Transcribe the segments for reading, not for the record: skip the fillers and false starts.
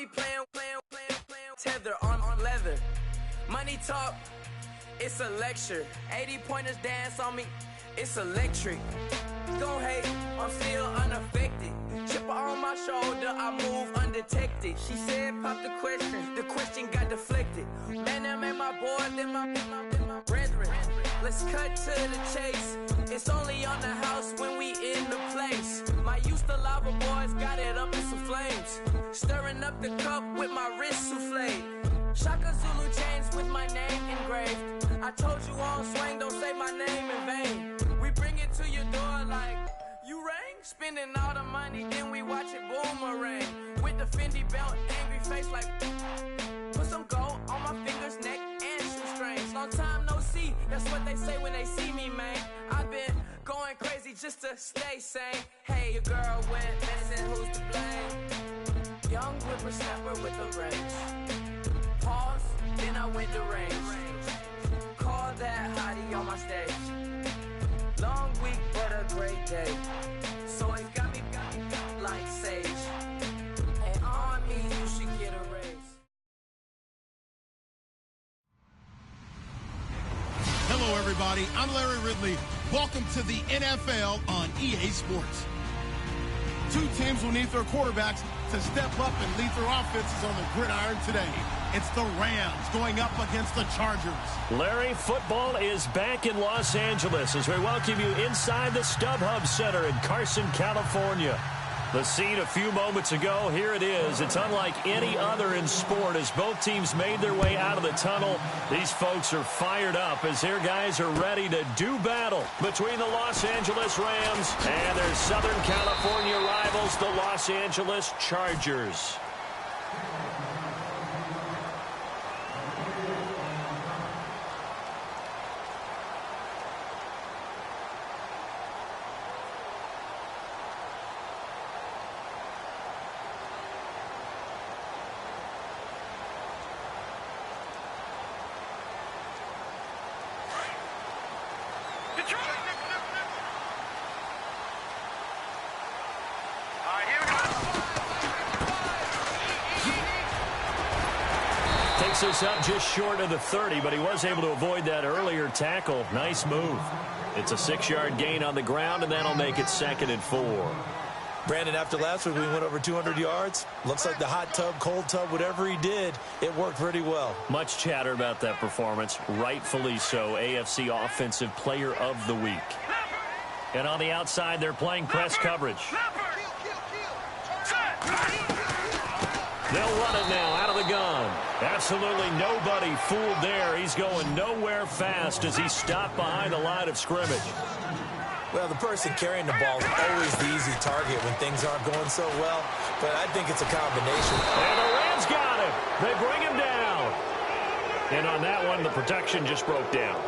be playing. Tether on leather. Money talk, it's a lecture. 80-pointers dance on me, it's electric. Don't hate, I'm still unaffected. Chipper on my shoulder, I move undetected. She said, pop the question got deflected. Man, that made my boy, then my brethren. Let's cut to the chase. It's only on the house when we in the place. My used to lava boys got it up in some flames. Stirring up the cup with my wrist souffle. Shaka Zulu chains with my name engraved. I told you on swing, don't say my name in vain. We bring it to your door like, you rang? Spending all the money, then we watch it boomerang. With the Fendi belt, angry face like, put some gold on my fingers, neck, and shoestrings. Long time no see, that's what they say when they see me, man. I've been going crazy just to stay sane. Hey, your girl went missing, who's to blame? Young whippersnapper with a range. Pause, then I went to range. Call that hottie on my stage. Long week, but a great day. So it got me like sage. And on me, you should get a raise. Hello, everybody. I'm Larry Ridley. Welcome to the NFL on EA Sports. Two teams will need their quarterbacks to step up and lead their offenses on the gridiron today. It's the Rams going up against the Chargers. Larry, football is back in Los Angeles as we welcome you inside the StubHub Center in Carson, California. The scene a few moments ago, here it is. It's unlike any other in sport as both teams made their way out of the tunnel. These folks are fired up as their guys are ready to do battle between the Los Angeles Rams and their Southern California rivals, the Los Angeles Chargers. Takes us up just short of the 30, but he was able to avoid that earlier tackle. Nice move. It's a 6-yard gain on the ground, and that'll make it 2nd and 4. Brandon, after last week, we went over 200 yards. Looks like the hot tub, cold tub, whatever he did, it worked pretty well. Much chatter about that performance. Rightfully so. AFC Offensive Player of the Week. And on the outside, they're playing press coverage. They'll run it now out of the gun. Absolutely nobody fooled there. He's going nowhere fast as he stopped behind the line of scrimmage. Well, the person carrying the ball is always the easy target when things aren't going so well, but I think it's a combination. And the Rams got him. They bring him down. And on that one, the protection just broke down.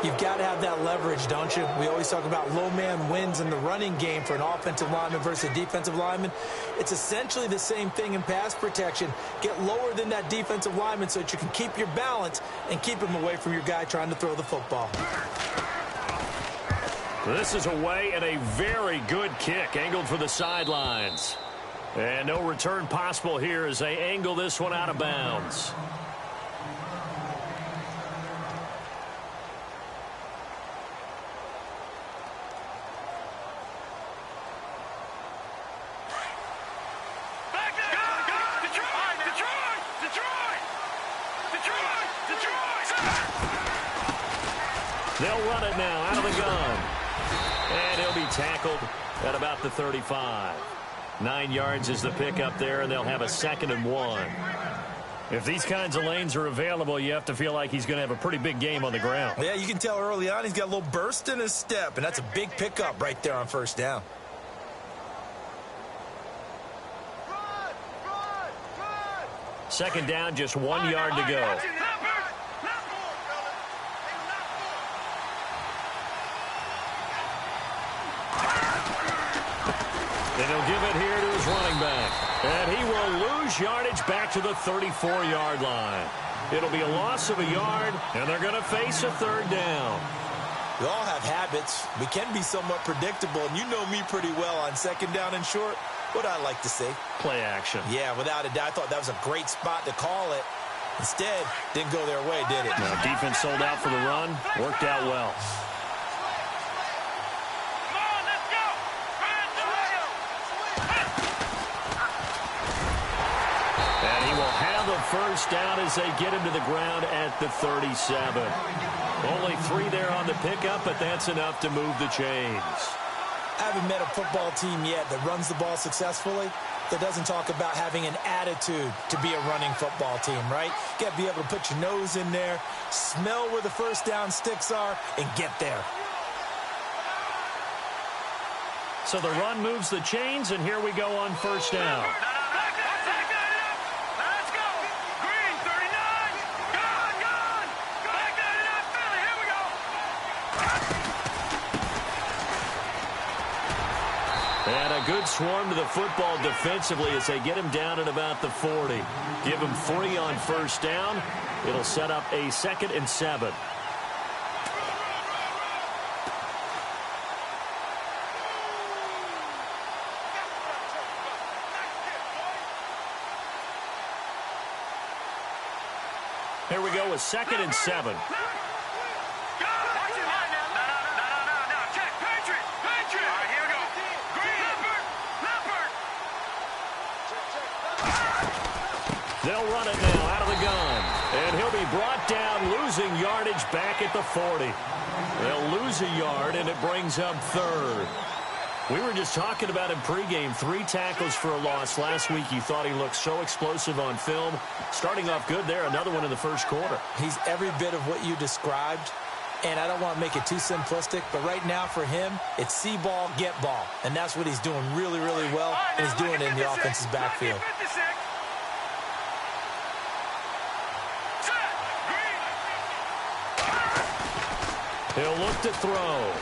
You've got to have that leverage, don't you? We always talk about low man wins in the running game for an offensive lineman versus a defensive lineman. It's essentially the same thing in pass protection. Get lower than that defensive lineman so that you can keep your balance and keep him away from your guy trying to throw the football. This is away and a very good kick angled for the sidelines. And no return possible here as they angle this one out of bounds. They'll run it now out of the gun. And he'll be tackled at about the 35. 9 yards is the pickup there, and they'll have a 2nd and 1. If these kinds of lanes are available, you have to feel like he's going to have a pretty big game on the ground. Yeah, you can tell early on he's got a little burst in his step, and that's a big pickup right there on 1st down. Second down, just 1 yard to go. And he'll give it here to his running back. And he will lose yardage back to the 34-yard line. It'll be a loss of a yard, and they're going to face a 3rd down. We all have habits. We can be somewhat predictable, and you know me pretty well on 2nd down and short. What do I like to see? Play action. Yeah, without a doubt. I thought that was a great spot to call it. Instead, didn't go their way, did it? No, defense sold out for the run. Worked out well. And he will have a first down as they get him to the ground at the 37. Only 3 there on the pickup, but that's enough to move the chains. I haven't met a football team yet that runs the ball successfully that doesn't talk about having an attitude to be a running football team, right? You got to be able to put your nose in there, smell where the first down sticks are, and get there. So the run moves the chains, and here we go on first down. And a good swarm to the football defensively as they get him down at about the 40. Give him 3 on first down. It'll set up a 2nd and 7. Here we go with 2nd and 7. They'll run it now out of the gun. And he'll be brought down, losing yardage back at the 40. They'll lose a yard, and it brings up 3rd. We were just talking about him pregame. 3 tackles for a loss. Last week you thought he looked so explosive on film. Starting off good there. Another one in the first quarter. He's every bit of what you described. And I don't want to make it too simplistic, but right now for him, it's see ball, get ball. And that's what he's doing really, really well, and he's doing it in the offensive backfield. He'll look to throw.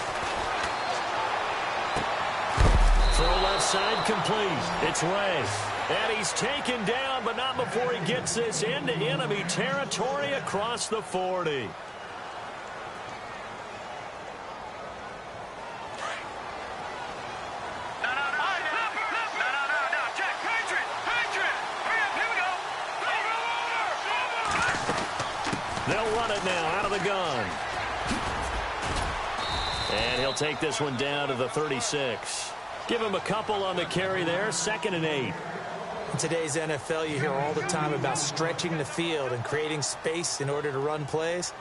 Throw left side complete. It's Ray. And he's taken down, but not before he gets this into enemy territory across the 40. They'll run it now out of the gun. And he'll take this one down to the 36. Give him a couple on the carry there. 2nd and 8. In today's NFL, you hear all the time about stretching the field and creating space in order to run plays.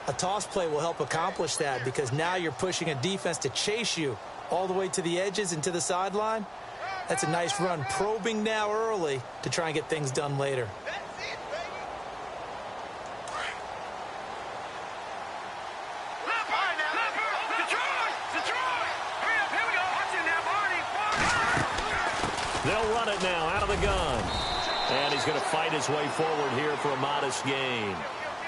A toss play will help accomplish that because now you're pushing a defense to chase you all the way to the edges and to the sideline. That's a nice run, probing now early to try and get things done later. They'll run it now out of the gun. And he's going to fight his way forward here for a modest gain.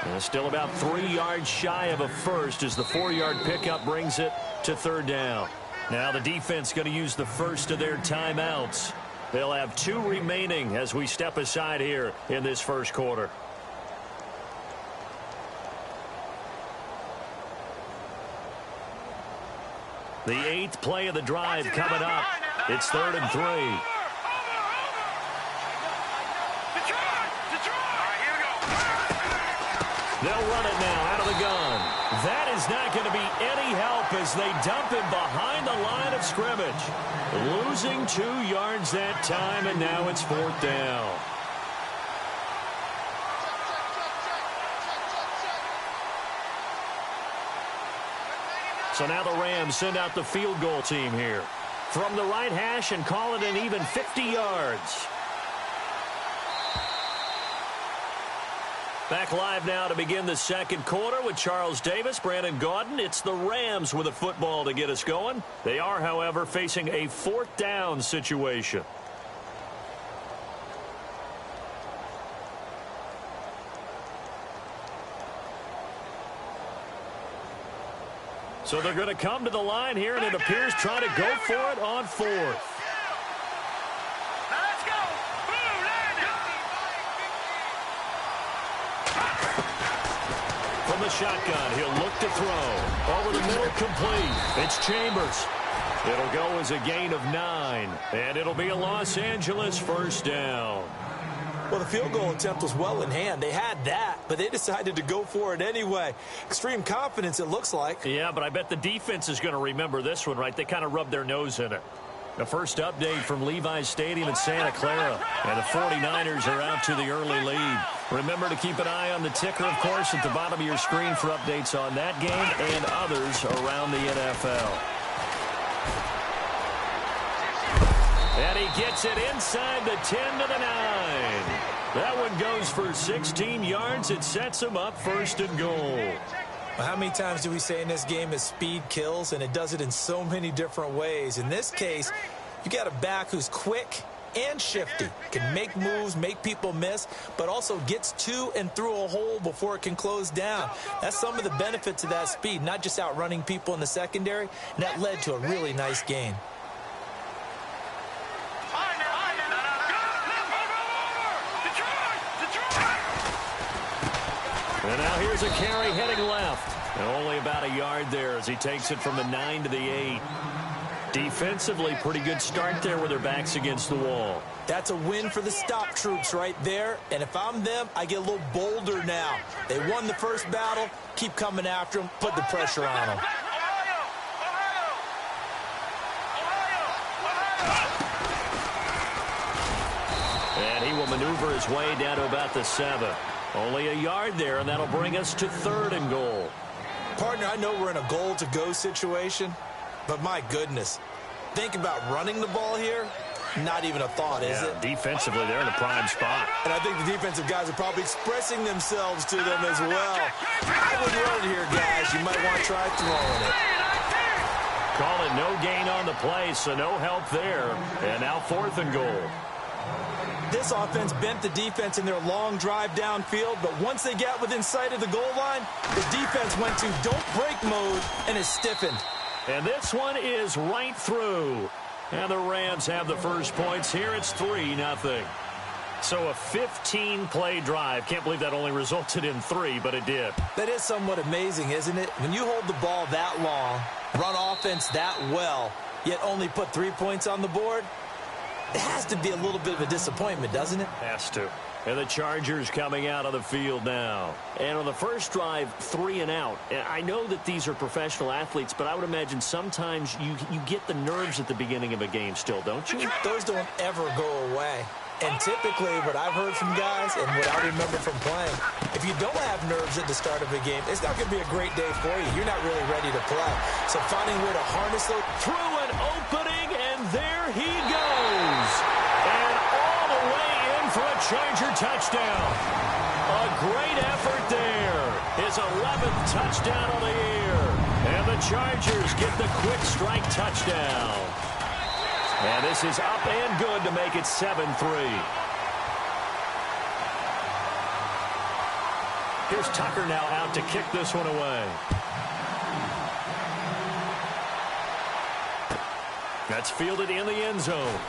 And still about 3 yards shy of a first as the 4-yard pickup brings it to 3rd down. Now the defense going to use the first of their timeouts. They'll have 2 remaining as we step aside here in this first quarter. The 8th play of the drive coming up. It's 3rd and 3. They'll run it now out of the gun. That is not going to be any help as they dump him behind the line of scrimmage. Losing 2 yards that time, and now it's 4th down. So now the Rams send out the field goal team here. From the right hash and call it an even 50 yards. Back live now to begin the second quarter with Charles Davis, Brandon Gaudin. It's the Rams with a football to get us going. They are, however, facing a 4th down situation. So they're going to come to the line here, and it appears trying to go for it on 4th. From the shotgun, he'll look to throw. Over the middle, complete. It's Chambers. It'll go as a gain of 9, and it'll be a Los Angeles first down. Well, the field goal attempt was well in hand. They had that, but they decided to go for it anyway. Extreme confidence, it looks like. Yeah, but I bet the defense is going to remember this one, right? They kind of rubbed their nose in it. The first update from Levi's Stadium in Santa Clara, and the 49ers are out to the early lead. Remember to keep an eye on the ticker, of course, at the bottom of your screen for updates on that game and others around the NFL. And he gets it inside the 10 to the 9. That one goes for 16 yards. It sets him up first and goal. Well, how many times do we say in this game is speed kills, and it does it in so many different ways. In this case, you got a back who's quick and shifty, can make moves, make people miss, but also gets to and through a hole before it can close down. That's some of the benefits of that speed, not just outrunning people in the secondary, and that led to a really nice gain. And now here's a carry heading left. And only about a yard there as he takes it from the 9 to the 8. Defensively, pretty good start there with their backs against the wall. That's a win for the stop troops right there. And if I'm them, I get a little bolder now. They won the first battle. Keep coming after them. Put the pressure on them. And he will maneuver his way down to about the 7. Only a yard there, and that'll bring us to 3rd and goal. Partner, I know we're in a goal-to-go situation, but my goodness, think about running the ball here. Not even a thought, is it? Defensively, they're in a prime spot. And I think the defensive guys are probably expressing themselves to them as well. I would run it here, guys. You might want to try throwing it. Call it no gain on the play, so no help there. And now 4th and goal. This offense bent the defense in their long drive downfield, but once they got within sight of the goal line, the defense went to don't break mode and is stiffened. And this one is right through. And the Rams have the first points here. It's 3-0. So a 15-play drive. Can't believe that only resulted in 3, but it did. That is somewhat amazing, isn't it? When you hold the ball that long, run offense that well, yet only put 3 points on the board, it has to be a little bit of a disappointment, doesn't it? Has to. And the Chargers coming out on the field now. And on the first drive, 3 and out. I know that these are professional athletes, but I would imagine sometimes you get the nerves at the beginning of a game still, don't you? Those don't ever go away. And typically, what I've heard from guys and what I remember from playing, if you don't have nerves at the start of a game, it's not going to be a great day for you. You're not really ready to play. So finding a way to harness those. Through an opening, and there he goes. And all the way in for a Charger touchdown. A great effort there. His 11th touchdown of the year. And the Chargers get the quick strike touchdown. And this is up and good to make it 7-3. Here's Tucker now out to kick this one away. That's fielded in the end zone.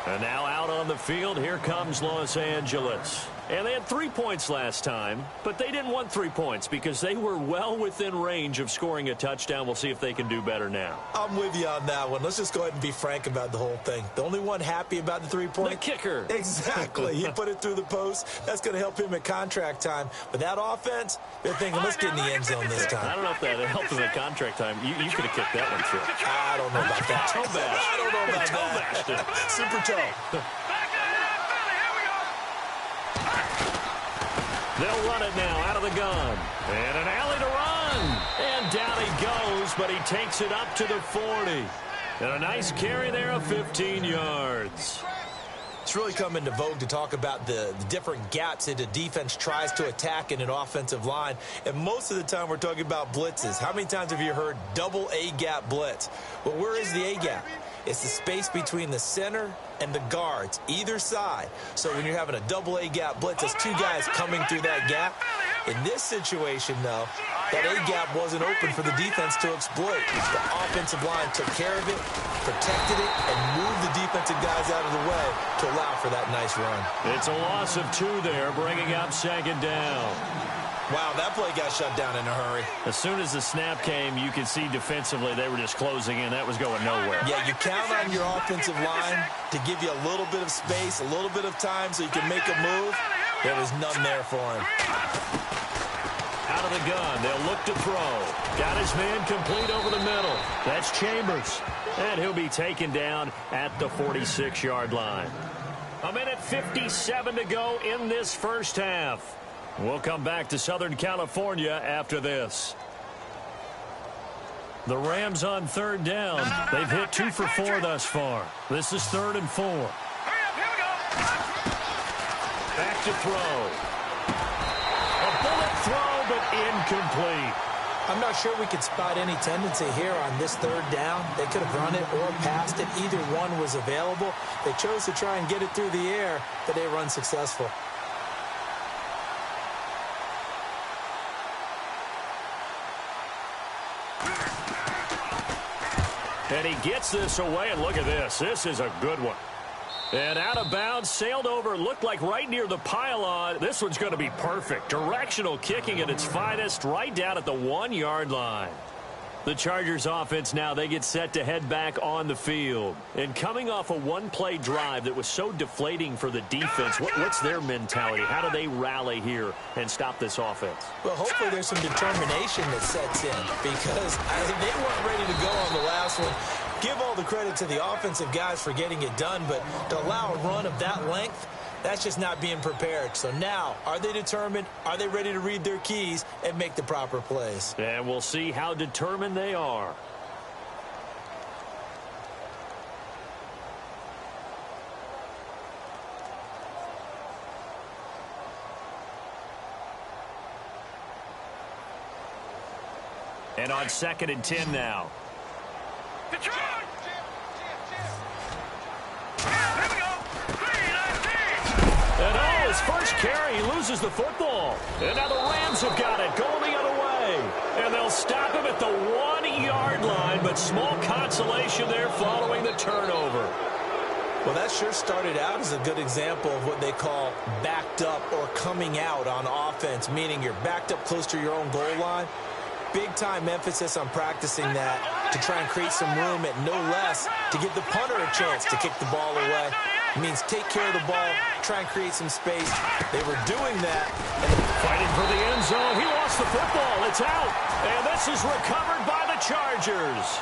And now out on the field, here comes Los Angeles. And they had 3 points last time, but they didn't want 3 points because they were well within range of scoring a touchdown. We'll see if they can do better now. I'm with you on that one. Let's just go ahead and be frank about the whole thing. The only one happy about the 3 points? The kicker. Exactly. He put it through the post. That's going to help him at contract time. But that offense, they're thinking, let's get in the end zone this time. I don't know if that helped him at contract time. You could have kicked that one through. I don't know about that. Toe bash. I don't know about that. Super toe. They'll run it now out of the gun. And an alley to run. And down he goes, but he takes it up to the 40. And a nice carry there of 15 yards. It's really come into vogue to talk about the different gaps that a defense tries to attack in an offensive line. And most of the time we're talking about blitzes. How many times have you heard double A-gap blitz? Well, where is the A-gap? It's the space between the center and the guards, either side. So when you're having a double A-gap blitz, there's 2 guys coming through that gap. In this situation, though, that A-gap wasn't open for the defense to exploit. The offensive line took care of it, protected it, and moved the defensive guys out of the way to allow for that nice run. It's a loss of 2 there, bringing up 2nd down. Wow, that play got shut down in a hurry. As soon as the snap came, you could see defensively they were just closing in. That was going nowhere. Yeah, you count on your offensive line to give you a little bit of space, a little bit of time so you can make a move. There was none there for him. Out of the gun, they'll look to throw. Got his man complete over the middle. That's Chambers. And he'll be taken down at the 46-yard line. 1:57 to go in this first half. We'll come back to Southern California after this. The Rams on third down. They've hit 2 for 4 thus far. This is 3rd and 4. Back to throw. A bullet throw, but incomplete. I'm not sure we could spot any tendency here on this 3rd down. They could have run it or passed it. Either one was available. They chose to try and get it through the air, but they were unsuccessful. And he gets this away, and look at this. This is a good one. And out of bounds, sailed over, looked like right near the pylon. This one's going to be perfect. Directional kicking at its finest, right down at the 1-yard line. The Chargers offense now, they get set to head back on the field. And coming off a one-play drive that was so deflating for the defense, what's their mentality? How do they rally here and stop this offense? Well, hopefully there's some determination that sets in because they weren't ready to go on the last one. Give all the credit to the offensive guys for getting it done, but to allow a run of that length, that's just not being prepared. So now, are they determined? Are they ready to read their keys and make the proper plays? And we'll see how determined they are. And on 2nd and 10 now. And oh, his first carry, he loses the football. And now the Rams have got it, going the other way. And they'll stop him at the 1-yard line, but small consolation there following the turnover. Well, that sure started out as a good example of what they call backed up or coming out on offense, meaning you're backed up close to your own goal line. Big-time emphasis on practicing that to try and create some room at no less to give the punter a chance to kick the ball away. It means take care of the ball, try and create some space. They were doing that. Fighting for the end zone. He lost the football. It's out. And this is recovered by the Chargers.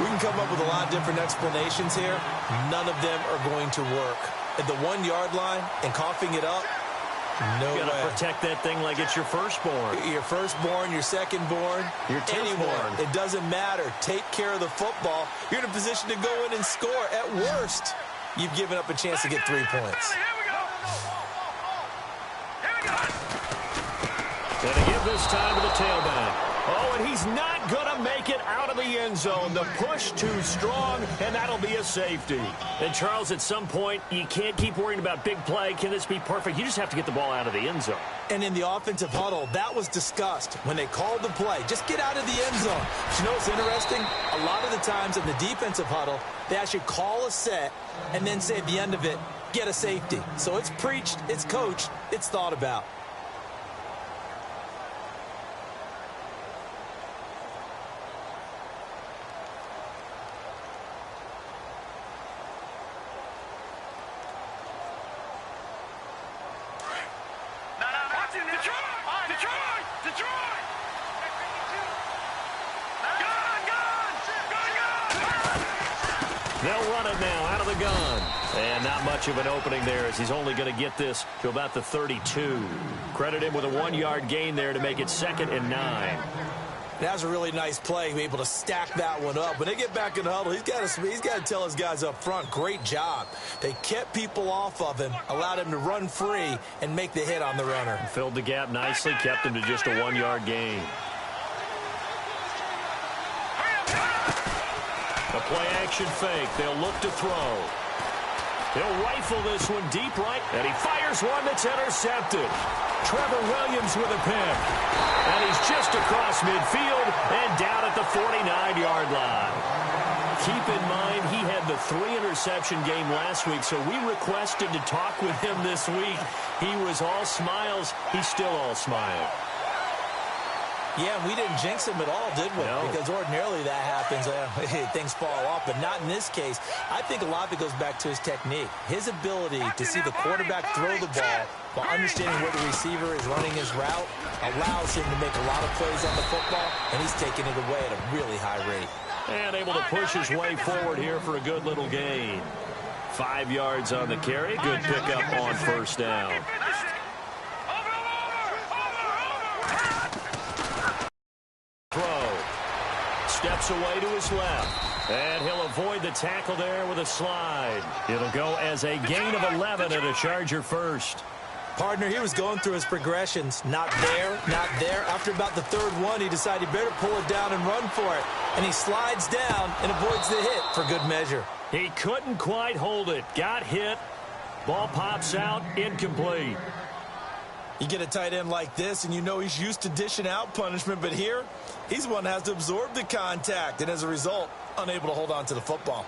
We can come up with a lot of different explanations here. None of them are going to work. At the 1-yard line and coughing it up, no way. You gotta protect that thing like it's your firstborn. Your firstborn, your secondborn, your anyone. It doesn't matter. Take care of the football. You're in a position to go in and score. At worst, you've given up a chance to get 3 points. And to give this time to the tailback. Oh, and he's not going to make it out of the end zone. The push too strong, and that'll be a safety. And, Charles, at some point, you can't keep worrying about big play. Can this be perfect? You just have to get the ball out of the end zone. And in the offensive huddle, that was discussed when they called the play. Just get out of the end zone. But you know what's interesting? A lot of the times in the defensive huddle, they actually call a set and then say at the end of it, get a safety. So it's preached, it's coached, it's thought about. They'll run it now out of the gun. And not much of an opening there as he's only going to get this to about the 32. Credit him with a 1-yard gain there to make it 2nd and 9. That was a really nice play, be able to stack that one up. When they get back in the huddle, he's got to tell his guys up front, great job. They kept people off of him, allowed him to run free and make the hit on the runner. Filled the gap nicely, kept him to just a 1-yard gain. A play-action fake. They'll look to throw. He'll rifle this one deep right, and he fires one that's intercepted. Trevor Williams with a pick. And he's just across midfield and down at the 49-yard line. Keep in mind, he had the 3-interception game last week, so we requested to talk with him this week. He was all smiles. He's still all smile. Yeah, we didn't jinx him at all, did we? No. Because ordinarily that happens. Things fall off, but not in this case. I think a lot of it goes back to his technique. His ability to see the quarterback throw the ball while understanding where the receiver is running his route allows him to make a lot of plays on the football, and he's taking it away at a really high rate. And able to push his way forward here for a good little gain. 5 yards on the carry. Good pickup on first down. Throw. Steps away to his left. And he'll avoid the tackle there with a slide. It'll go as a gain of 11 and a Charger first. Partner, he was going through his progressions. Not there, not there. After about the third one, he decided he better pull it down and run for it. And he slides down and avoids the hit for good measure. He couldn't quite hold it. Got hit. Ball pops out. Incomplete. You get a tight end like this, and you know he's used to dishing out punishment. But here, he's the one that has to absorb the contact. And as a result, unable to hold on to the football.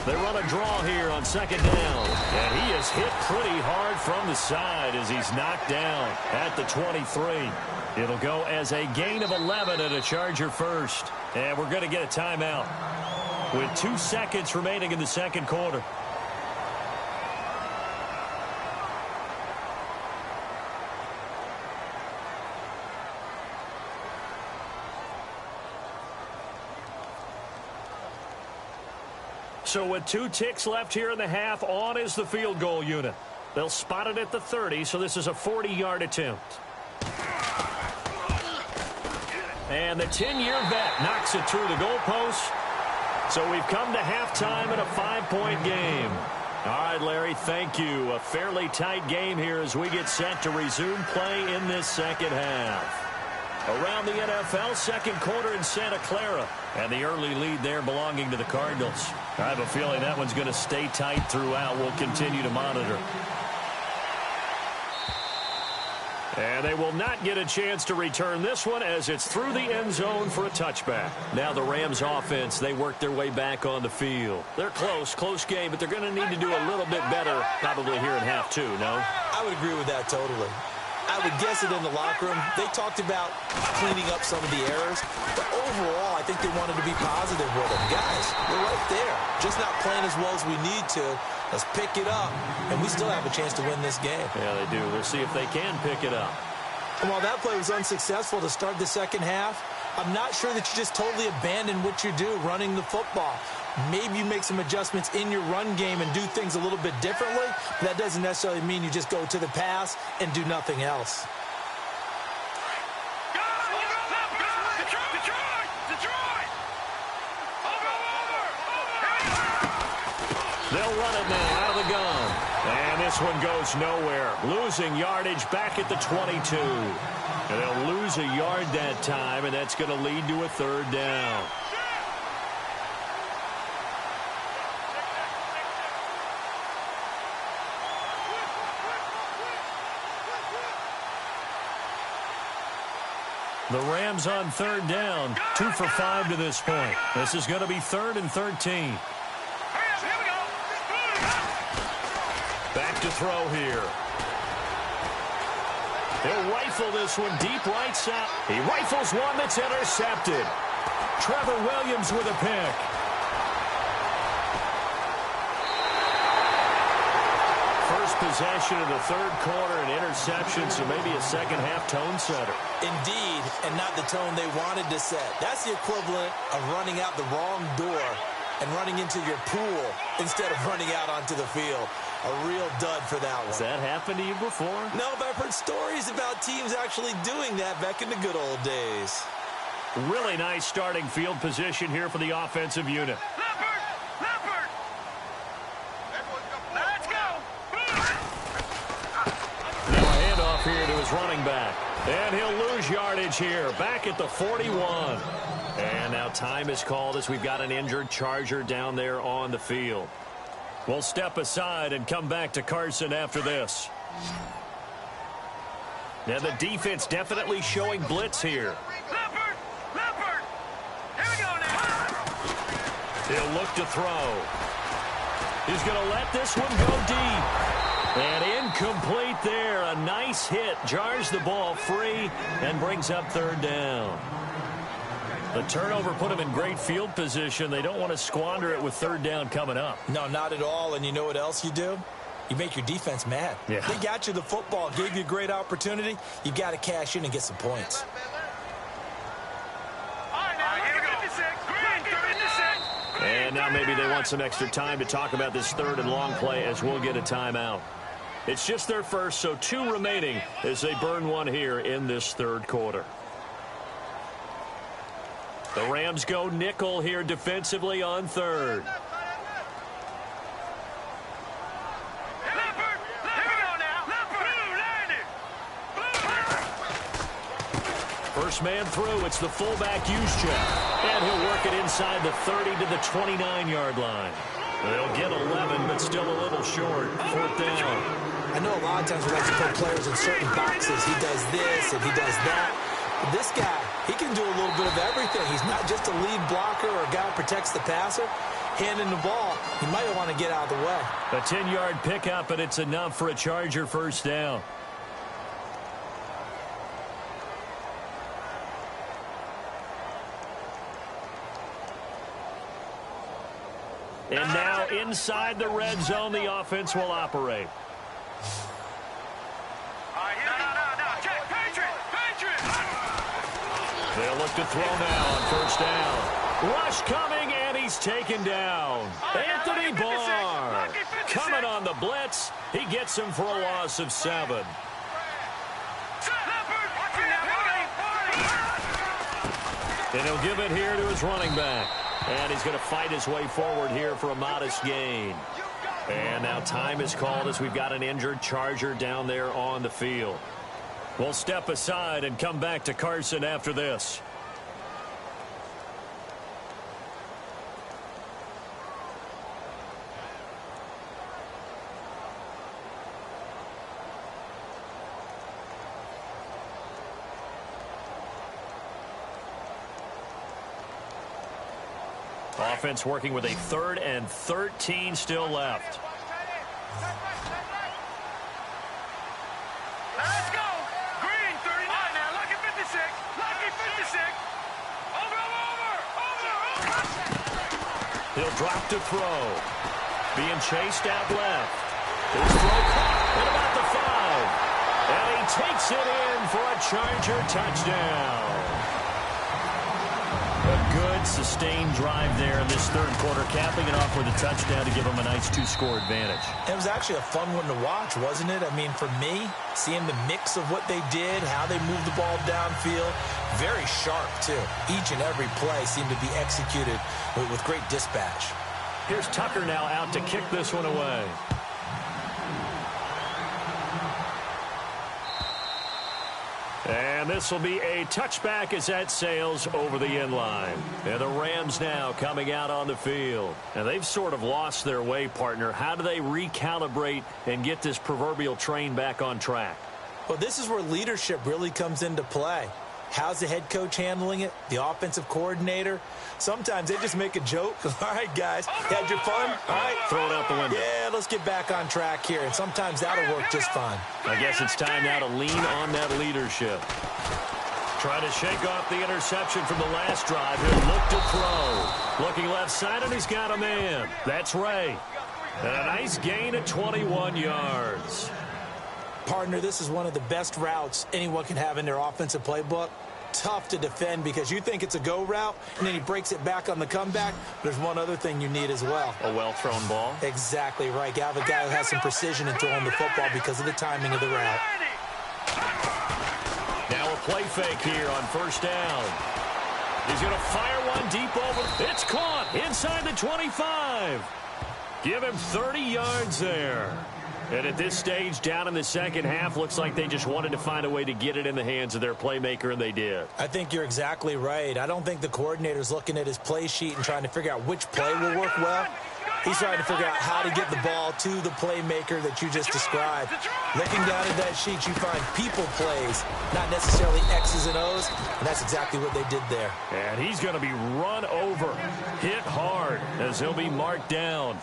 They run a draw here on second down. And he is hit pretty hard from the side as he's knocked down at the 23. It'll go as a gain of 11 and a Charger first. And we're going to get a timeout with 2 seconds remaining in the second quarter. So with 2 ticks left here in the half, on is the field goal unit. They'll spot it at the 30, so this is a 40-yard attempt. And the 10-year vet knocks it through the goalpost. So we've come to halftime in a 5-point game. All right, Larry, thank you. A fairly tight game here as we get set to resume play in this second half. Around the NFL, second quarter in Santa Clara. And the early lead there belonging to the Cardinals. I have a feeling that one's going to stay tight throughout. We'll continue to monitor. And they will not get a chance to return this one as it's through the end zone for a touchback. Now the Rams offense, they work their way back on the field. They're close game, but they're going to need to do a little bit better probably here in half 2, no? I would agree with that totally. I would guess it in the locker room. They talked about cleaning up some of the errors, but overall, I think they wanted to be positive with them. Guys, we're right there. Just not playing as well as we need to. Let's pick it up, and we still have a chance to win this game. Yeah, they do. We'll see if they can pick it up. And while that play was unsuccessful to start the second half, I'm not sure that you just totally abandon what you do running the football. Maybe you make some adjustments in your run game and do things a little bit differently. But that doesn't necessarily mean you just go to the pass and do nothing else. They'll run it now out of the gun. And this one goes nowhere. Losing yardage back at the 22. And they'll lose a yard that time, and that's going to lead to a third down. The Rams on third down, 2 for 5 to this point. This is going to be 3rd and 13. Back to throw here. He'll rifle this one deep right side. He rifles one that's intercepted. Trevor Williams with a pick. First possession of the third quarter, an interception, so maybe a second half tone setter. Indeed, and not the tone they wanted to set. That's the equivalent of running out the wrong door and running into your pool instead of running out onto the field. A real dud for that one. Has that happened to you before? No, but I've heard stories about teams actually doing that back in the good old days. Really nice starting field position here for the offensive unit. Let's go. Now a handoff here to his running back. And he'll lose yardage here, back at the 41. And now time is called as we've got an injured Charger down there on the field. We'll step aside and come back to Carson after this. Now the defense definitely showing blitz here. He'll look to throw. He's going to let this one go deep. And incomplete there. A nice hit. Jars the ball free and brings up third down. The turnover put him in great field position. They don't want to squander it with third down coming up. No, not at all. And you know what else you do? You make your defense mad. Yeah. They got you the football, gave you a great opportunity. You got to cash in and get some points. And now maybe they want some extra time to talk about this third and long play as we'll get a timeout. It's just their first, so 2 remaining as they burn one here in this third quarter. The Rams go nickel here defensively on third. First man through, it's the fullback Juszczyk. And he'll work it inside the 30 to the 29-yard line. They'll get 11, but still a little short. Fourth down. I know a lot of times we like to put players in certain boxes. He does this and he does that. But this guy, he can do a little bit of everything. He's not just a lead blocker or a guy who protects the passer. Handing the ball, he might want to get out of the way. A 10-yard pickup, but it's enough for a Charger first down. And now inside the red zone, the offense will operate. They'll look to throw now on first down. Rush coming, and he's taken down. Anthony Barr coming on the blitz. He gets him for a loss of 7. And he'll give it here to his running back. And he's going to fight his way forward here for a modest gain. And now time is called as we've got an injured Charger down there on the field. We'll step aside and come back to Carson after this. Offense working with a 3rd and 13 still left. Let's go. Green, 39 now. Lucky 56. Lucky 56. Over. He'll drop to throw. Being chased out left. His throw caught at about the 5. And he takes it in for a Charger touchdown. A good, sustained drive there in this third quarter, capping it off with a touchdown to give them a nice 2-score advantage. It was actually a fun one to watch, wasn't it? I mean, for me, seeing the mix of what they did, how they moved the ball downfield, very sharp, too. Each and every play seemed to be executed with great dispatch. Here's Tucker now out to kick this one away. And this will be a touchback as that sails over the end line. And the Rams now coming out on the field. And they've sort of lost their way, partner. How do they recalibrate and get this proverbial train back on track? Well, this is where leadership really comes into play. How's the head coach handling it? The offensive coordinator? Sometimes they just make a joke. All right, guys, had your fun? All right. Throw it out the window. Yeah, let's get back on track here. And sometimes that'll work just fine. I guess it's time now to lean on that leadership. Try to shake off the interception from the last drive. He'll look to throw. Looking left side, and he's got a man. That's Ray. And a nice gain of 21 yards. Partner, this is one of the best routes anyone can have in their offensive playbook. Tough to defend because you think it's a go route, and then he breaks it back on the comeback. There's one other thing you need as well. A well-thrown ball. Exactly right. You have a guy who has some precision in throwing the football because of the timing of the route. Now a play fake here on first down. He's going to fire one deep over. It's caught inside the 25. Give him 30 yards there. And at this stage, down in the second half, looks like they just wanted to find a way to get it in the hands of their playmaker, and they did. I think you're exactly right. I don't think the coordinator's looking at his play sheet and trying to figure out which play will work well. He's trying to figure out how to get the ball to the playmaker that you just described. Looking down at that sheet, you find people plays, not necessarily X's and O's, and that's exactly what they did there. And he's going to be run over, hit hard, as he'll be marked down.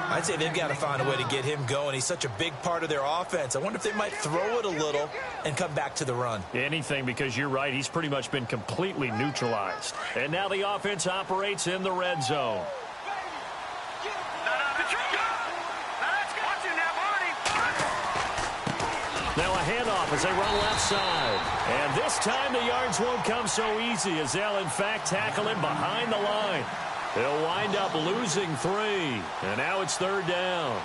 I'd say they've got to find a way to get him going. He's such a big part of their offense. I wonder if they might throw it a little and come back to the run. Anything, because you're right, he's pretty much been completely neutralized. And now the offense operates in the red zone. Now a handoff as they run left side. And this time the yards won't come so easy as they'll in fact tackle him behind the line. They'll wind up losing 3. And now it's 3rd down.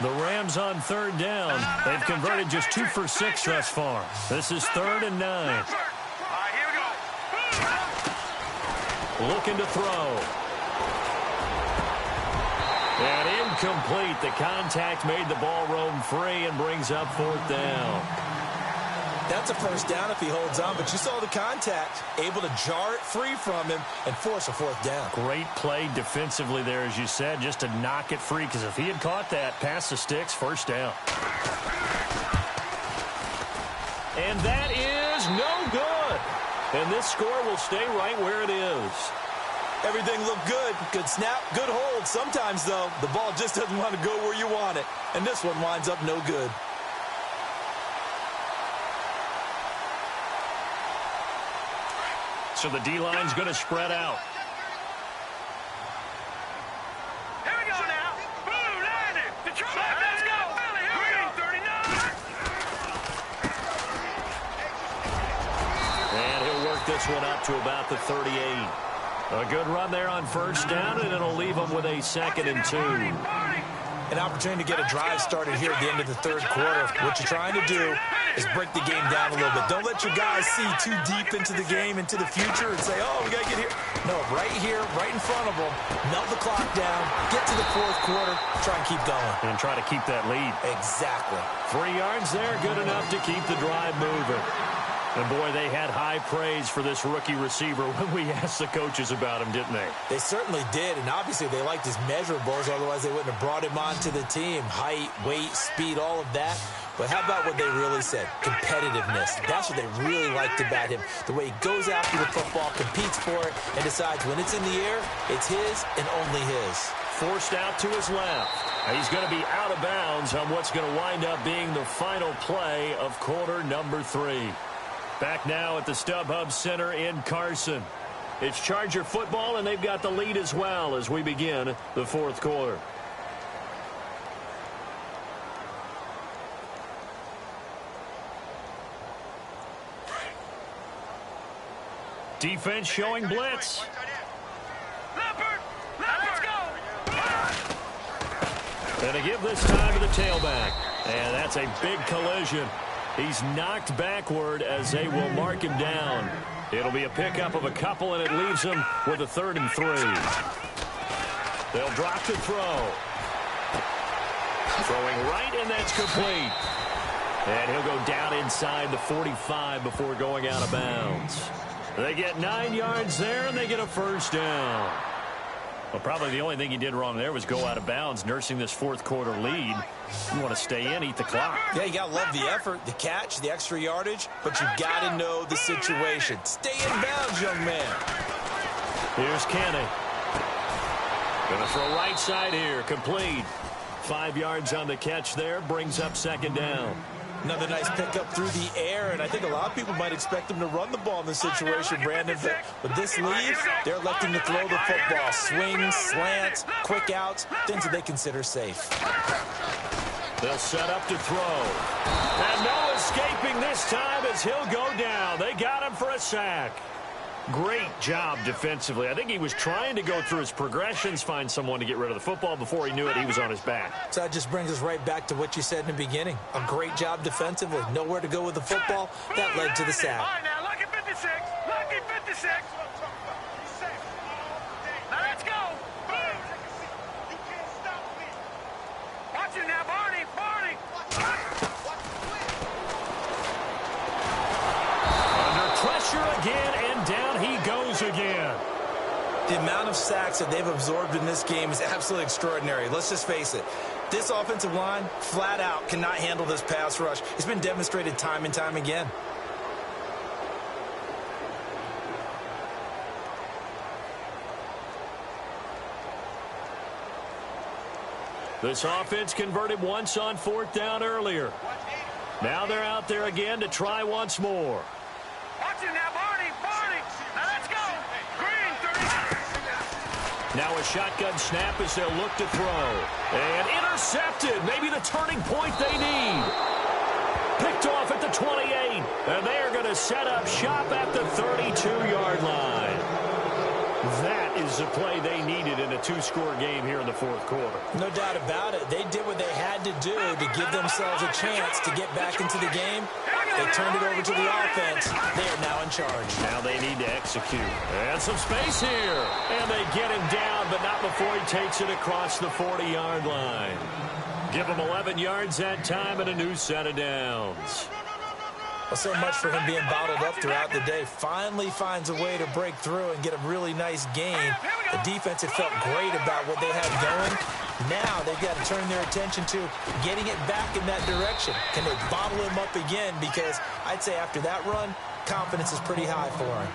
The Rams on 3rd down. They've converted just 2 for 6 thus far. This is 3rd and 9. All right, here we go. Looking to throw. And incomplete. The contact made the ball roam free and brings up 4th down. That's a 1st down if he holds on, but you saw the contact, able to jar it free from him and force a 4th down. Great play defensively there, as you said, just to knock it free, because if he had caught that, past the sticks, 1st down. And that is no good. And this score will stay right where it is. Everything looked good. Good snap, good hold. Sometimes, though, the ball just doesn't want to go where you want it. And this one winds up no good. So the D-line's going to spread out. Here we go now. Boom, landed. Detroit, let's go. Green 39. And he'll work this one up to about the 38. A good run there on 1st down, and it'll leave them with a 2nd and 2. An opportunity to get a drive started here at the end of the 3rd quarter. What you're trying to do is break the game down a little bit. Don't let your guys see too deep into the game, into the future, and say, oh, we got to get here. No, right here, right in front of them, melt the clock down, get to the 4th quarter, try and keep going. And try to keep that lead. Exactly. 3 yards there, good enough to keep the drive moving. And, boy, they had high praise for this rookie receiver when we asked the coaches about him, didn't they? They certainly did, and obviously they liked his measurables, otherwise they wouldn't have brought him onto the team. Height, weight, speed, all of that. But how about what they really said? Competitiveness. That's what they really liked about him. The way he goes after the football, competes for it, and decides when it's in the air, it's his and only his. Forced out to his left. He's going to be out of bounds on what's going to wind up being the final play of quarter number 3. Back now at the StubHub Center in Carson. It's Charger football, and they've got the lead as well as we begin the 4th quarter. Defense showing blitz. Let's go. And a give this time to the tailback. And that's a big collision. He's knocked backward as they will mark him down. It'll be a pickup of a couple, and it leaves him with a 3rd and 3. They'll drop to throw. Throwing right, and that's complete. And he'll go down inside the 45 before going out of bounds. They get 9 yards there, and they get a 1st down. Well, probably the only thing he did wrong there was go out of bounds, nursing this 4th quarter lead. You want to stay in, eat the clock. Yeah, you got to love the effort, the catch, the extra yardage, but you got to know the situation. Stay in bounds, young man. Here's Kenny. Going to throw right side here, complete. 5 yards on the catch there, brings up 2nd down. Another nice pickup through the air, and I think a lot of people might expect them to run the ball in this situation, Brandon. But with this lead, they're electing to throw the football. Swings, slants, quick outs, things that they consider safe. They'll set up to throw. And no escaping this time as he'll go down. They got him for a sack. Great job defensively. I think he was trying to go through his progressions, find someone to get rid of the football. Before he knew it, he was on his back. So that just brings us right back to what you said in the beginning. A great job defensively. Nowhere to go with the football. That led to the sack. All right, now look amount of sacks that they've absorbed in this game is absolutely extraordinary. Let's just face it. This offensive line, flat out, cannot handle this pass rush. It's been demonstrated time and time again. This offense converted once on 4th down earlier. Now they're out there again to try once more. Watch it now, Barney. Now let's go. Green, 30. Now a shotgun snap as they'll look to throw. And intercepted. Maybe the turning point they need. Picked off at the 28. And they are going to set up shop at the 32-yard line. That is the play they needed in a 2-score game here in the 4th quarter. No doubt about it. They did what they had to do to give themselves a chance to get back into the game. They turned it over to the offense. They are now in charge. Now they need to execute. And some space here. And they get him down, but not before he takes it across the 40-yard line. Give him 11 yards that time and a new set of downs. Well, so much for him being bottled up throughout the day. Finally finds a way to break through and get a really nice gain. The defense had felt great about what they had going. Now they've got to turn their attention to getting it back in that direction. Can they bottle him up again? Because I'd say after that run, confidence is pretty high for him.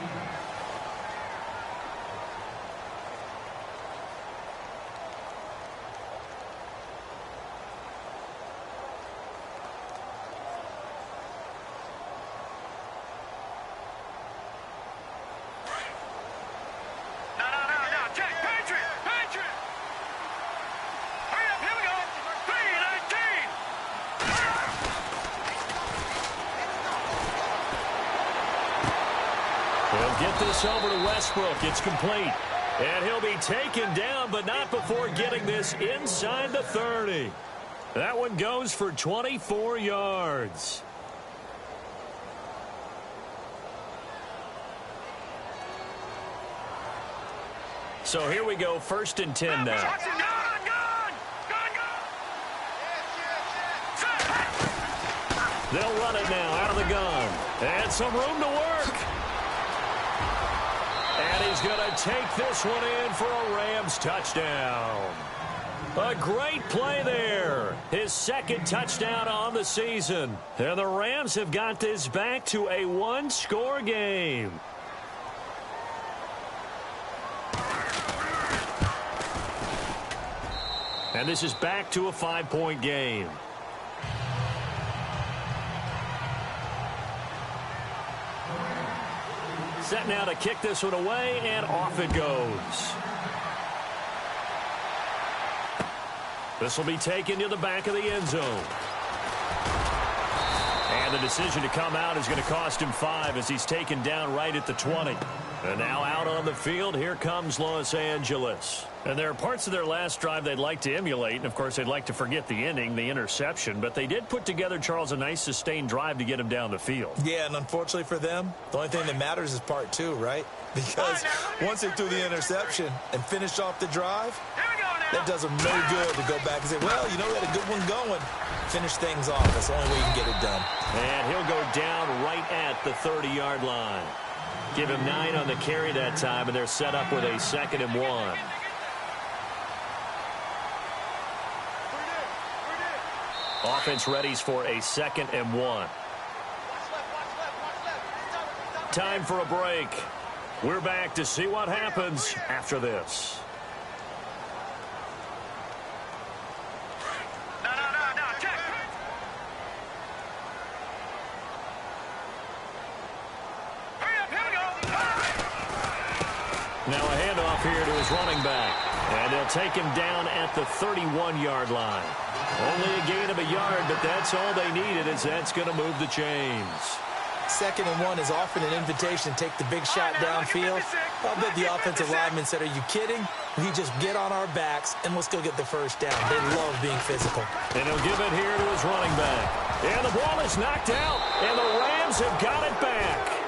Get this over to Westbrook. It's complete. And he'll be taken down, but not before getting this inside the 30. That one goes for 24 yards. So here we go, 1st and 10 now. They'll run it now out of the gun. And some room to work. And he's going to take this one in for a Rams touchdown. A great play there. His 2nd touchdown on the season. And the Rams have got this back to a 1-score game. And this is back to a 5-point game. Set now to kick this one away, and off it goes. This will be taken to the back of the end zone. And the decision to come out is going to cost him 5 as he's taken down right at the 20. And now out on the field, here comes Los Angeles. And there are parts of their last drive they'd like to emulate. And, of course, they'd like to forget the ending, the interception. But they did put together, Charles, a nice sustained drive to get him down the field. Yeah, and unfortunately for them, the only thing that matters is part 2, right? Because once they threw the interception and finished off the drive, that does them no good to go back and say, well, you know, we had a good one going. Finish things off. That's the only way you can get it done. And he'll go down right at the 30-yard line. Give him 9 on the carry that time, and they're set up with a 2nd and 1. Offense readies for a 2nd and 1. Time for a break. We're back to see what happens after this. Now a handoff here to his running back. And they'll take him down at the 31-yard line. Only a gain of a yard, but that's all they needed, as that's going to move the chains. 2nd and 1 is often an invitation to take the big shot downfield. I'll bet the offensive lineman said, are you kidding? We just get on our backs and let's go get the first down. They love being physical. And he'll give it here to his running back. And the ball is knocked out, and the Rams have got it back.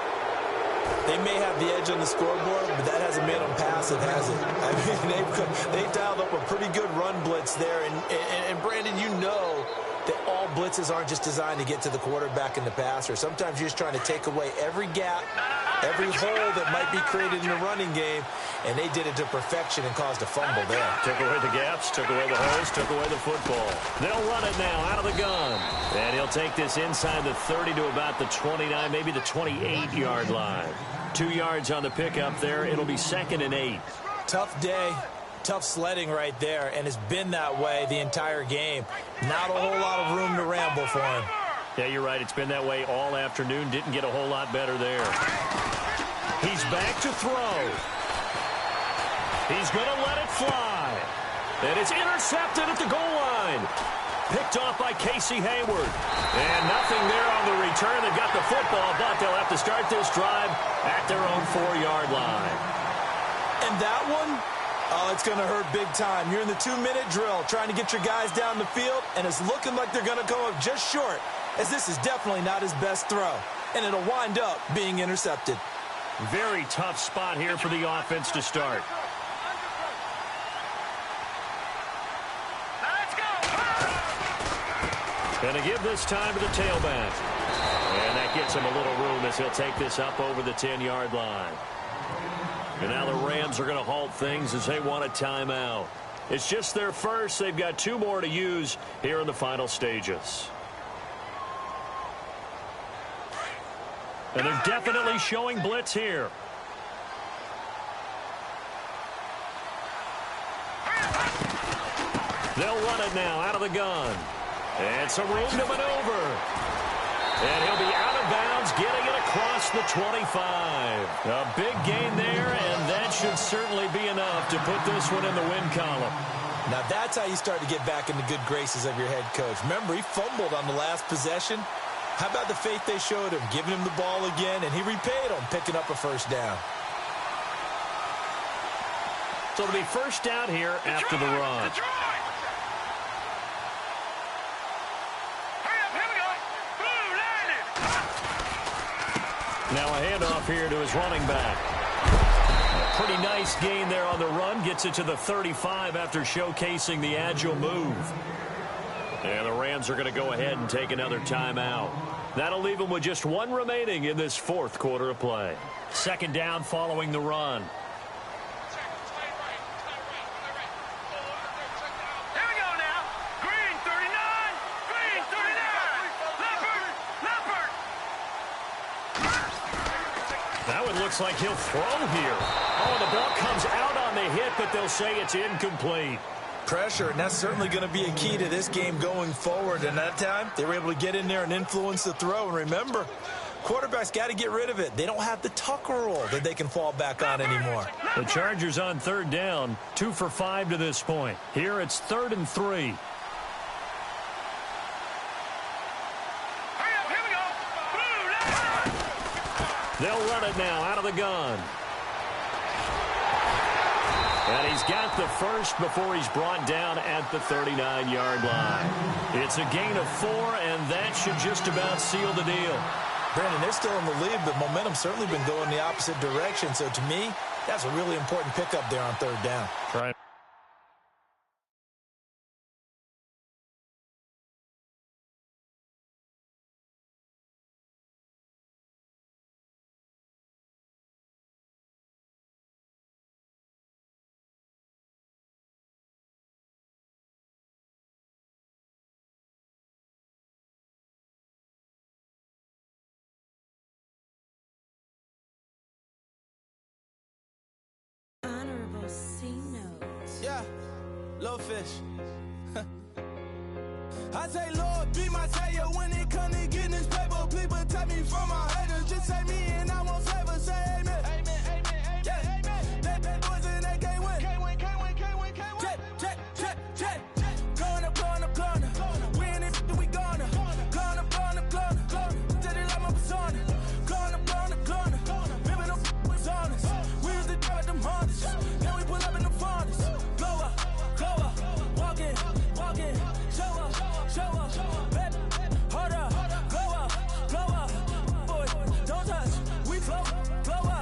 They may have the edge on the scoreboard, but that hasn't been on pass. It hasn't. I mean, they dialed up a pretty good run blitz there. And Brandon, you know that all blitzes aren't just designed to get to the quarterback and the passer. Sometimes you're just trying to take away every gap, every hole that might be created in the running game, and they did it to perfection and caused a fumble there. Took away the gaps, took away the holes, took away the football. They'll run it now out of the gun. And he'll take this inside the 30 to about the 29, maybe the 28-yard line. 2 yards on the pickup there. It'll be 2nd and 8. Tough day. Tough sledding right there, and it's been that way the entire game. Not a whole lot of room to ramble for him. Yeah, you're right. It's been that way all afternoon. Didn't get a whole lot better there. He's back to throw. He's going to let it fly. And it's intercepted at the goal line. Picked off by Casey Hayward. And nothing there on the return. They've got the football, but they'll have to start this drive at their own 4-yard line. And that one, oh, it's going to hurt big time. You're in the 2-minute drill trying to get your guys down the field, and it's looking like they're going to come up just short, as this is definitely not his best throw, and it'll wind up being intercepted. Very tough spot here for the offense to start. Let's go. Going to give this time to the tailback. And that gets him a little room as he'll take this up over the 10-yard line. And now the Rams are going to halt things as they want a timeout. It's just their first. They've got 2 more to use here in the final stages. And they're definitely showing blitz here. They'll run it now out of the gun. And some room to maneuver. And he'll be out of bounds, getting it across the 25. A big gain there, and that should certainly be enough to put this one in the win column. Now that's how you start to get back in the good graces of your head coach. Remember, he fumbled on the last possession. How about the faith they showed him, giving him the ball again, and he repaid them, picking up a first down. So it'll be first down here after the run. Now a handoff here to his running back. A pretty nice gain there on the run. Gets it to the 35 after showcasing the agile move. And the Rams are going to go ahead and take another timeout. That'll leave them with just 1 remaining in this 4th quarter of play. 2nd down following the run. Here we go now. Green 39. Green 39. Leopard. That one looks like he'll throw here. Oh, the ball comes out on the hit, but they'll say it's incomplete. Pressure, and that's certainly going to be a key to this game going forward. And that time, they were able to get in there and influence the throw. And remember, quarterbacks got to get rid of it. They don't have the tuck rule that they can fall back on anymore. The Chargers on 3rd down, 2 for 5 to this point. Here it's 3rd and 3. Here we go. Blue, They'll run it now out of the gun. And he's got the first before he's brought down at the 39-yard line. It's a gain of 4, and that should just about seal the deal. Brandon, they're still in the lead, but momentum's certainly been going the opposite direction. So to me, that's a really important pickup there on 3rd down. Right. Yeah, little fish. I say, Lord, be my savior when it comes to getting this paper. Please protect me from my haters. Just say me and I won't flavor. Say amen. Amen, amen, amen, yeah. Amen. They boys and they can't win. Can't win, can't win, can't win, can't win. Jet. Going up. We in it, we gonna. Going up. Did it like my persona. Going up. Ripping up was honest. We was the drive them hardest. Then we pull up in the farthest. Glow up. Walking. Show up. Baby, hold up. Glow up. Boy, don't touch. We flow up.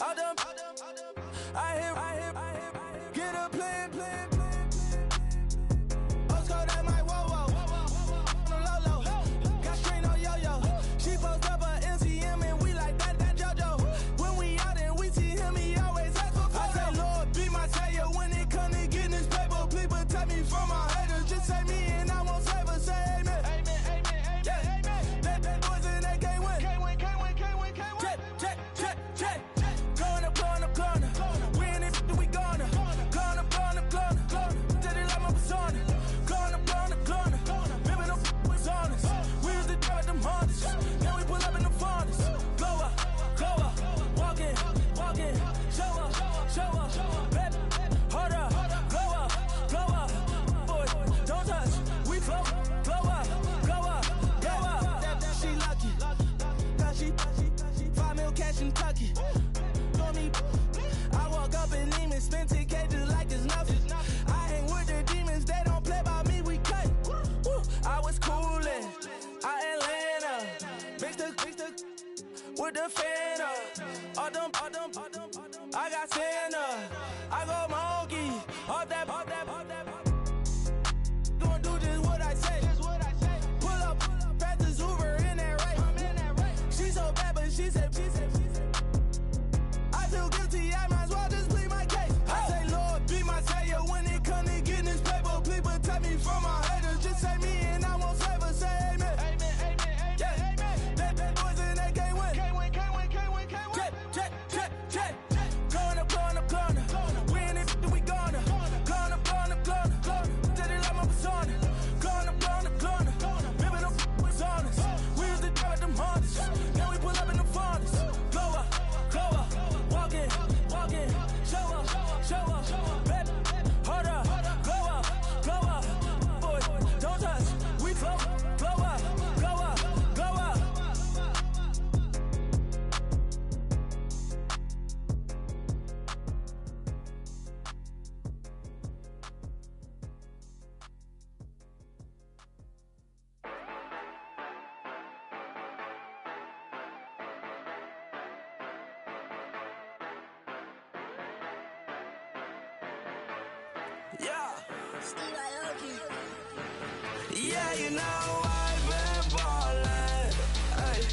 All them, I hear, get a plan. Osco, that might whoa. No low. Got screen on yo-yo. She post up a MCM and we like that JoJo. When we out and we see him, he always ask for photo. I say, Lord, be my savior when it come to getting this paper. Please protect me from my haters. Just say me and I won't save her. Say amen. Yeah. That boys and they can't win. Check. Corner. We in it, we gonna. Corner. Tell they like my persona. Corner. Remember them was honest. We used to drive them Hondas. Now we pull up in the Fondas. Glow up. Walk in. Show up. Baby, hold up. Glow up. Boy, don't touch. We flow. Glow up. She lucky. Cause she 5 mil cash in Kentucky. For me, I walk up in demons, spend 10K just like it's nothing. I hang with the demons, they don't play by me, we cut. Woo. I was coolin', Atlanta, mixed with the Fanta. All them, I got Santa, I go monkey, all that. Gonna do just what I say. Pull up, fast as Uber in that race. She so bad, but she said. I feel guilty, I might as well just plead my case. I say, Lord, be my savior when it come to getting this paper. Please protect me from my haters. Just say me and I won't save her. Say amen. Yeah. That boys and they can't win. Check. Corner. We in it, we gonna. Corner. Tell they like my persona. Corner. Remember them was honest. We used to drive them Hondas. Now we pull up in the Fondas. Glow up. Walk in. Show up. Baby, hold up. Glow up. Boy, don't touch. We flow. Glow up. Yeah, you know I've been ballin'.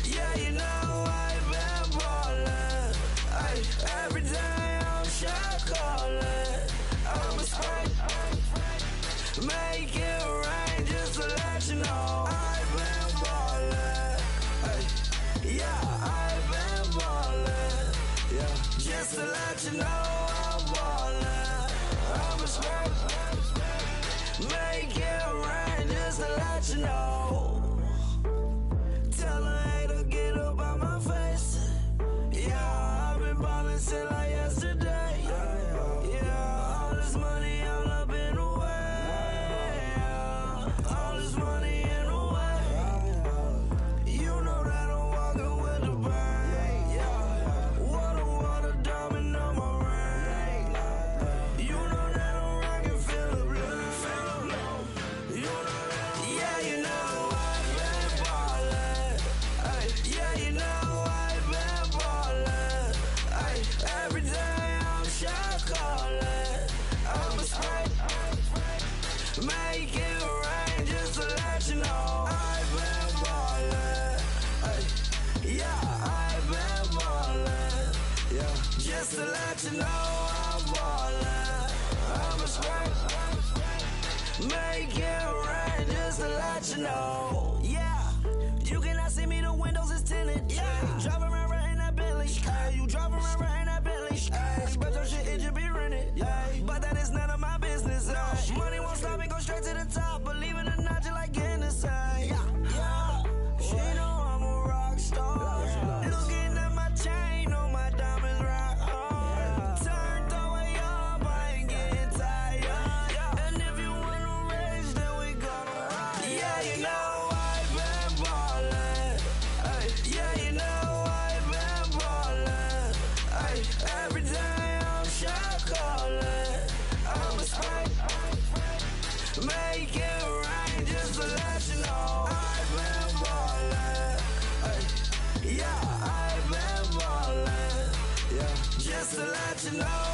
Yeah, you know I've been ballin'. Every day I'm shot callin'. I'm a spray. Make it rain just to let you know I've been ballin'. Yeah, I've been ballin'. Yeah, just to let you know I'm ballin'. I'm a spray. Make it rain just to let you know. Tell her hater get up out my face. Yeah, I've been ballin' since like yesterday. Yeah, all this money all up in the way. All this money in the way. You know that I'm walking with the bang. Water, diamond on my ring. You know that I'm rockin', feel the blue. Yeah, you know I've been ballin'. Yeah, you know I've been ballin'. Every day I'm shot callin'. I'm a spray. Make it rain just to let you know I've been ballin'. Yeah, I've been ballin'. Yeah, just to let you know I'm ballin'. I'm a spray. Make it rain just to let you know. Yeah, you cannot see me, the windows is tinted. Yeah, driving around right in that Bentley. You driving around right in that Bentley. But your shit, it should be rented. But that is none of my business. Money won't stop me, go straight to the top. Believe it or not, you like getting the same. Yeah, she know I'm a rock star. Looking at my chain, on my diamonds rock hard. Turned the way up, I ain't getting tired. And if you wanna race, then we gonna ride. Yeah, you know I've been ballin'. Yeah, you know I've what you know.